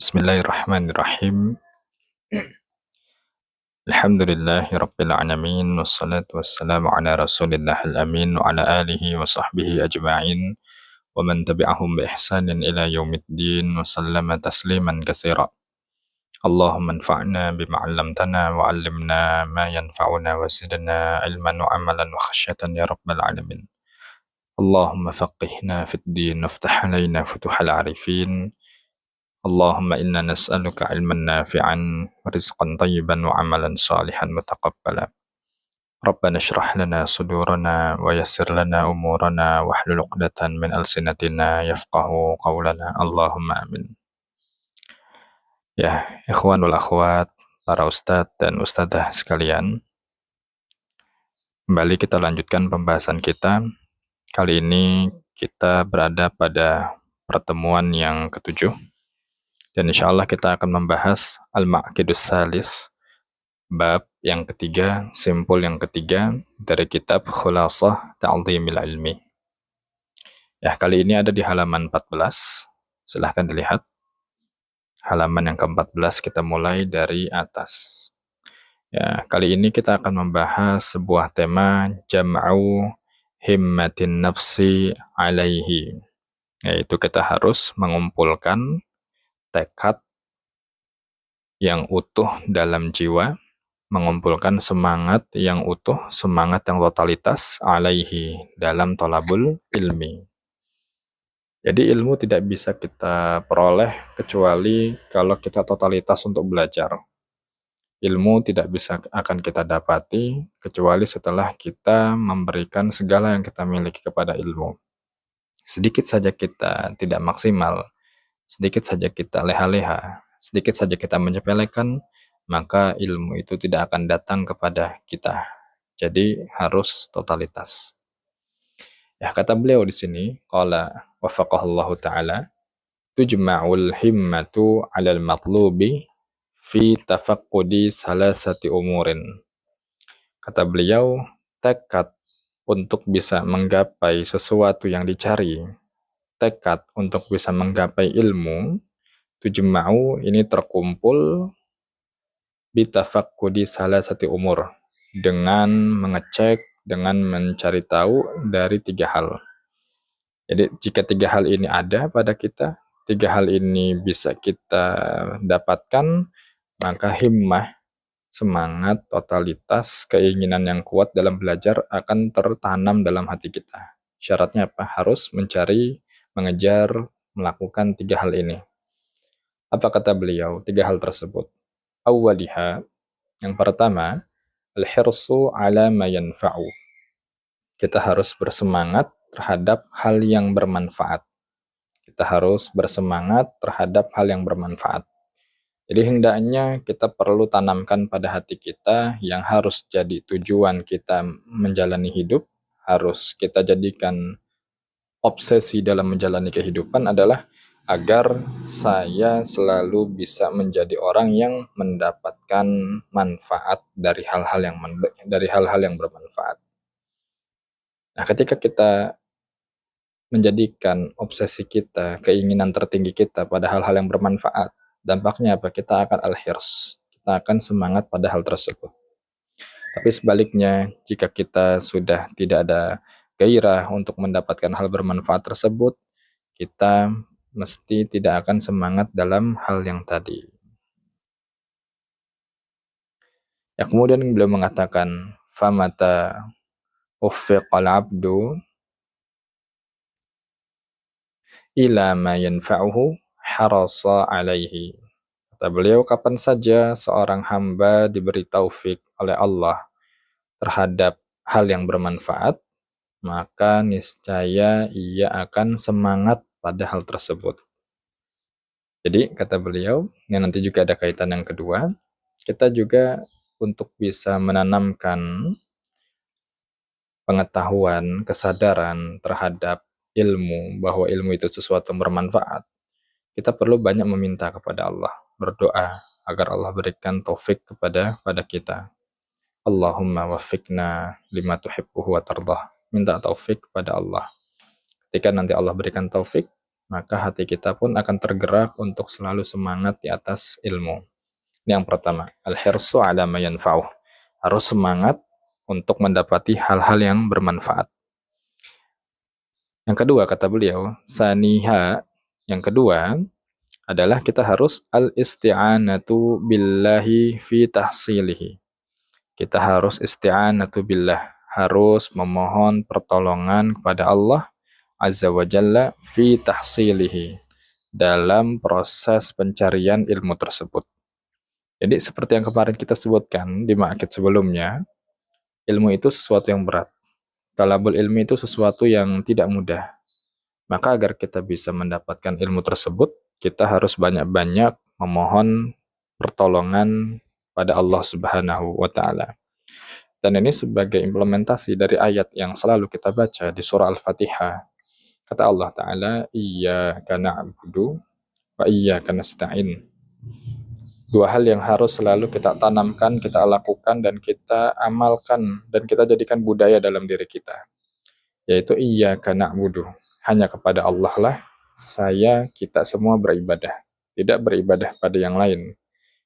Bismillahirrahmanirrahim. Alhamdulillahi rabbil alamin wassalatu wassalamu ala Rasulillahil amin wa ala alihi wa sahbihi ajma'in wa man tabi'ahum bi ihsanin ila yaumiddin wa sallama tasliman katsira. Allahumma anfa'na bima 'allamtana wa 'allimna ma yanfa'una wa zidna ilman wa amalan wa khasyatan ya rabbal alamin. Allahumma faqihna fid din waftah 'alaina futuhal 'arifin. Allahumma inna nas'aluka ilman nafi'an, rizqan tayyiban wa amalan salihan mutaqabbala. Rabbana shrah lana sudurana wa yassir lana umurana wahlul 'uqdatan min alsinatina yafqahu qawlana. Allahumma amin. Ya, ikhwan wal akhwat, para ustadz dan ustadzah sekalian, kembali kita lanjutkan pembahasan kita. Kali ini kita berada pada pertemuan yang ketujuh. Dan insya Allah kita akan membahas Al-Ma'qidus Salis, bab yang ketiga, simpul yang ketiga dari kitab Khulasah Ta'dhimil Ilmi. Ya, kali ini ada di halaman 14. Silahkan dilihat. Halaman yang ke-14 kita mulai dari atas. Ya, kali ini kita akan membahas sebuah tema jam'u himmatin nafsi alaihi. Yaitu kita harus mengumpulkan tekad yang utuh dalam jiwa, mengumpulkan semangat yang utuh, semangat yang totalitas alaihi dalam thalabul ilmi. Jadi ilmu tidak bisa kita peroleh kecuali kalau kita totalitas untuk belajar. Ilmu tidak bisa akan kita dapati kecuali setelah kita memberikan segala yang kita miliki kepada ilmu. Sedikit saja kita tidak maksimal, sedikit saja kita leha-leha, sedikit saja kita menyepelekan, maka ilmu itu tidak akan datang kepada kita. Jadi harus totalitas. Ya, kata beliau di sini, qala wafaqahallahu ta'ala, tujma'ul himmatu 'alal matlubi fi tafaqqudi salasati umurin. Kata beliau, tekad untuk bisa menggapai sesuatu yang dicari, tekad untuk bisa menggapai ilmu, tujma'u ini terkumpul bitafaqqudi salasati umur, dengan mengecek, dengan mencari tahu dari 3 hal. Jadi jika 3 hal ini ada pada kita, 3 hal ini bisa kita dapatkan, maka himmah, semangat, totalitas, keinginan yang kuat dalam belajar akan tertanam dalam hati kita. Syaratnya apa? Harus mencari, mengejar, melakukan 3 hal ini. Apa kata beliau? 3 hal tersebut. Awwaliha, yang pertama, al-hirsu ala ma yanfa'u. Kita harus bersemangat terhadap hal yang bermanfaat. Kita harus bersemangat terhadap hal yang bermanfaat. Jadi hendaknya kita perlu tanamkan pada hati kita yang harus jadi tujuan kita menjalani hidup, harus kita jadikan obsesi dalam menjalani kehidupan adalah agar saya selalu bisa menjadi orang yang mendapatkan manfaat dari hal-hal yang bermanfaat. Nah, ketika kita menjadikan obsesi kita, keinginan tertinggi kita pada hal-hal yang bermanfaat, dampaknya apa? Kita akan al-hirs, kita akan semangat pada hal tersebut. Tapi sebaliknya, jika kita sudah tidak ada gairah untuk mendapatkan hal bermanfaat tersebut, kita mesti tidak akan semangat dalam hal yang tadi. Ya, kemudian beliau mengatakan, famata uffiqal abdu ila ma yanfa'uhu harasa alaihi. Kata beliau, kapan saja seorang hamba diberi taufik oleh Allah terhadap hal yang bermanfaat, maka niscaya ia akan semangat pada hal tersebut. Jadi, kata beliau, ini nanti juga ada kaitan yang kedua, kita juga untuk bisa menanamkan pengetahuan, kesadaran terhadap ilmu, bahwa ilmu itu sesuatu yang bermanfaat, kita perlu banyak meminta kepada Allah, berdoa agar Allah berikan taufik kepada kita. Allahumma waffiqna lima tuhibbuhu wa tardah. Minta taufik kepada Allah. Ketika nanti Allah berikan taufik, maka hati kita pun akan tergerak untuk selalu semangat di atas ilmu. Ini yang pertama, al-hirsu ala ma yanfa'uh. Harus semangat untuk mendapati hal-hal yang bermanfaat. Yang kedua, kata beliau, saniha, yang kedua adalah kita harus al-isti'anatu billahi fi tahsilihi. Kita harus isti'anatu billah, harus memohon pertolongan kepada Allah Azza wa Jalla fi tahsilihi, dalam proses pencarian ilmu tersebut. Jadi seperti yang kemarin kita sebutkan di ma'akid sebelumnya, ilmu itu sesuatu yang berat. Talabul ilmi itu sesuatu yang tidak mudah. Maka agar kita bisa mendapatkan ilmu tersebut, kita harus banyak-banyak memohon pertolongan pada Allah Subhanahu wa Ta'ala. Dan ini sebagai implementasi dari ayat yang selalu kita baca di surah Al-Fatihah. Kata Allah Ta'ala, iyyaka na'budu wa iyyaka nasta'in. Dua hal yang harus selalu kita tanamkan, kita lakukan, dan kita amalkan, dan kita jadikan budaya dalam diri kita. Yaitu iyyaka na'budu. Hanya kepada Allah lah kita semua beribadah. Tidak beribadah pada yang lain.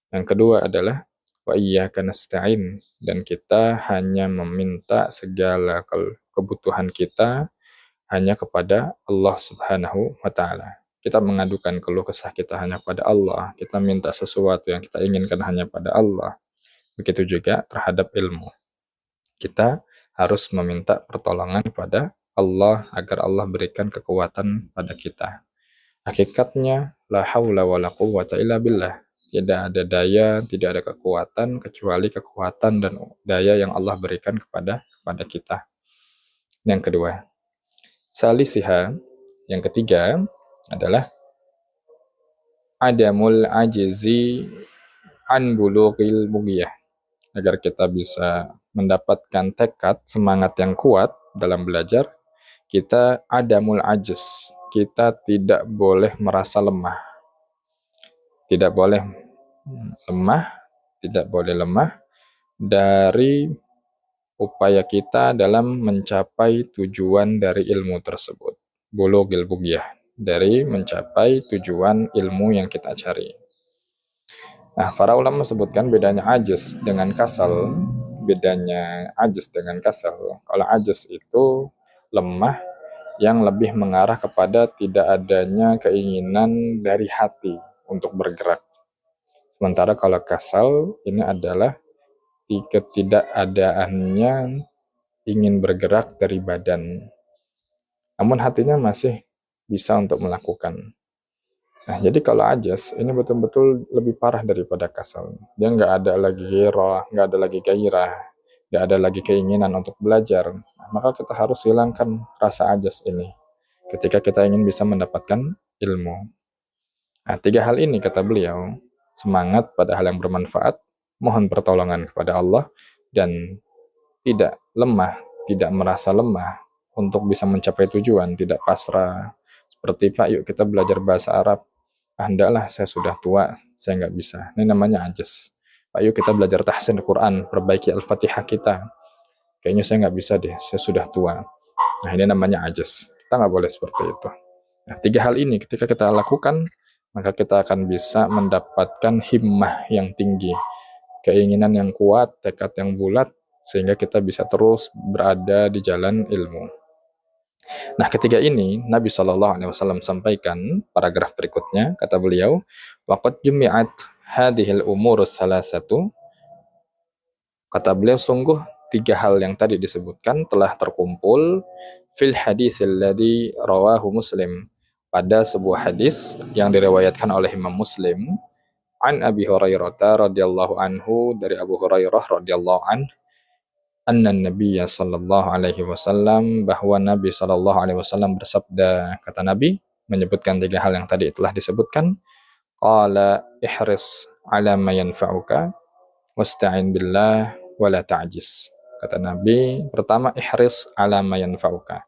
Yang kedua adalah wa iyyaka nasta'in, dan kita hanya meminta segala kebutuhan kita hanya kepada Allah Subhanahu wa Ta'ala. Kita mengadukan keluh kesah kita hanya pada Allah, kita minta sesuatu yang kita inginkan hanya pada Allah. Begitu juga terhadap ilmu. Kita harus meminta pertolongan kepada Allah agar Allah berikan kekuatan pada kita. Hakikatnya la haula wala quwwata illa billah. Tidak ada daya, tidak ada kekuatan kecuali kekuatan dan daya yang Allah berikan kepada kita. Yang kedua, salisiha, yang ketiga adalah adamul ajizi an bulughil bughiyah. Agar kita bisa mendapatkan tekad, semangat yang kuat dalam belajar, kita adamul ajiz. Kita tidak boleh merasa lemah. Tidak boleh lemah dari upaya kita dalam mencapai tujuan dari ilmu tersebut. Bulughil bughiyah, dari mencapai tujuan ilmu yang kita cari. Nah, para ulama sebutkan bedanya ajiz dengan kasal. Kalau ajiz itu lemah yang lebih mengarah kepada tidak adanya keinginan dari hati untuk bergerak. Sementara kalau kasal ini adalah ketidakadaannya ingin bergerak dari badan. Namun hatinya masih bisa untuk melakukan. Nah, jadi kalau ajas, ini betul-betul lebih parah daripada kasal. Dia nggak ada lagi ghirah, nggak ada lagi gairah, nggak ada lagi keinginan untuk belajar. Nah, maka kita harus hilangkan rasa ajas ini ketika kita ingin bisa mendapatkan ilmu. Nah, tiga hal ini kata beliau, semangat pada hal yang bermanfaat, mohon pertolongan kepada Allah, dan tidak lemah, tidak merasa lemah untuk bisa mencapai tujuan, tidak pasrah. Seperti Pak, yuk kita belajar bahasa Arab. Hendaklah, saya sudah tua, saya nggak bisa. Ini namanya ajas. Pak, yuk kita belajar tahsin Quran, perbaiki Al-Fatihah kita. Kayaknya saya nggak bisa deh, saya sudah tua. Nah, ini namanya ajas. Kita nggak boleh seperti itu. Nah, tiga hal ini ketika kita lakukan, maka kita akan bisa mendapatkan himmah yang tinggi, keinginan yang kuat, tekad yang bulat, sehingga kita bisa terus berada di jalan ilmu. Nah, ketiga ini Nabi SAW sampaikan paragraf berikutnya, kata beliau, waqad jumi'at hadhil umurus salasatu. Kata beliau, sungguh tiga hal yang tadi disebutkan telah terkumpul fil haditsil ladzi rawahu Muslim, pada sebuah hadis yang diriwayatkan oleh Imam Muslim, an Abi Hurairah radhiyallahu anhu, dari Abu Hurairah radhiyallahu anhu, anna Nabiyya sallallahu alaihi wasallam, bahwa Nabi sallallahu alaihi wasallam bersabda. Kata Nabi menyebutkan tiga hal yang tadi telah disebutkan. Qala ihris ala ma yanfa'uka wasta'in billah wala ta'jiz. Kata Nabi, pertama, ihris ala ma yanfa'uka.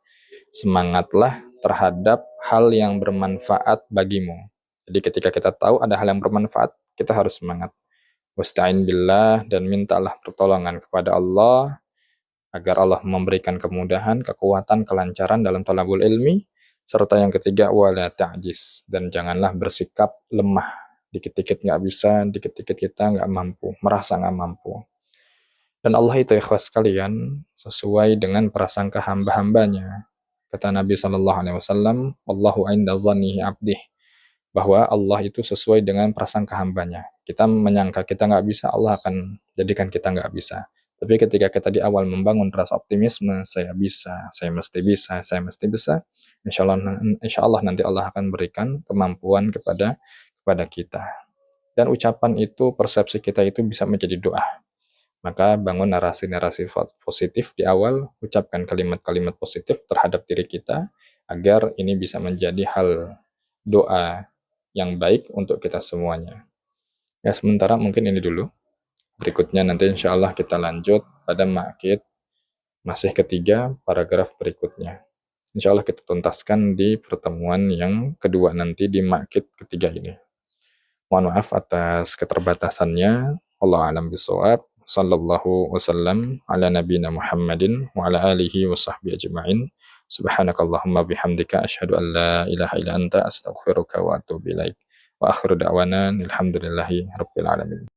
Semangatlah terhadap hal yang bermanfaat bagimu. Jadi ketika kita tahu ada hal yang bermanfaat, kita harus semangat. Wasta'in billah, dan mintalah pertolongan kepada Allah agar Allah memberikan kemudahan, kekuatan, kelancaran dalam thalabul ilmi. Serta yang ketiga, wala ta'jis, dan janganlah bersikap lemah. Dikit-dikit nggak bisa, dikit-dikit kita nggak mampu, merasa nggak mampu. Dan Allah itu ikhlas sekalian, sesuai dengan prasangka hamba-hambanya. Kata Nabi SAW, Wallahu inda dhannihi abdih, bahwa Allah itu sesuai dengan prasangka hambanya. Kita menyangka kita nggak bisa, Allah akan jadikan kita nggak bisa. Tapi ketika kita di awal membangun rasa optimisme, saya bisa, saya mesti bisa, saya mesti bisa, insya Allah nanti Allah akan berikan kemampuan kepada kita. Dan ucapan itu, persepsi kita itu bisa menjadi doa. Maka bangun narasi-narasi positif di awal, ucapkan kalimat-kalimat positif terhadap diri kita, agar ini bisa menjadi hal doa yang baik untuk kita semuanya. Ya, sementara mungkin ini dulu. Berikutnya nanti insya Allah kita lanjut pada ma'kid masih ketiga, paragraf berikutnya. Insya Allah kita tuntaskan di pertemuan yang kedua nanti di ma'kid ketiga ini. Mohon maaf atas keterbatasannya. Allah alam bisawab. Sallallahu wasallam ala nabina Muhammadin wa ala alihi wa sahbihi ajma'in. Subhanakallahumma bihamdika asyhadu an la ilaha illa anta astaghfiruka wa atubu ilaik. Wa akhiru da'wana alhamdulillahi rabbil alamin.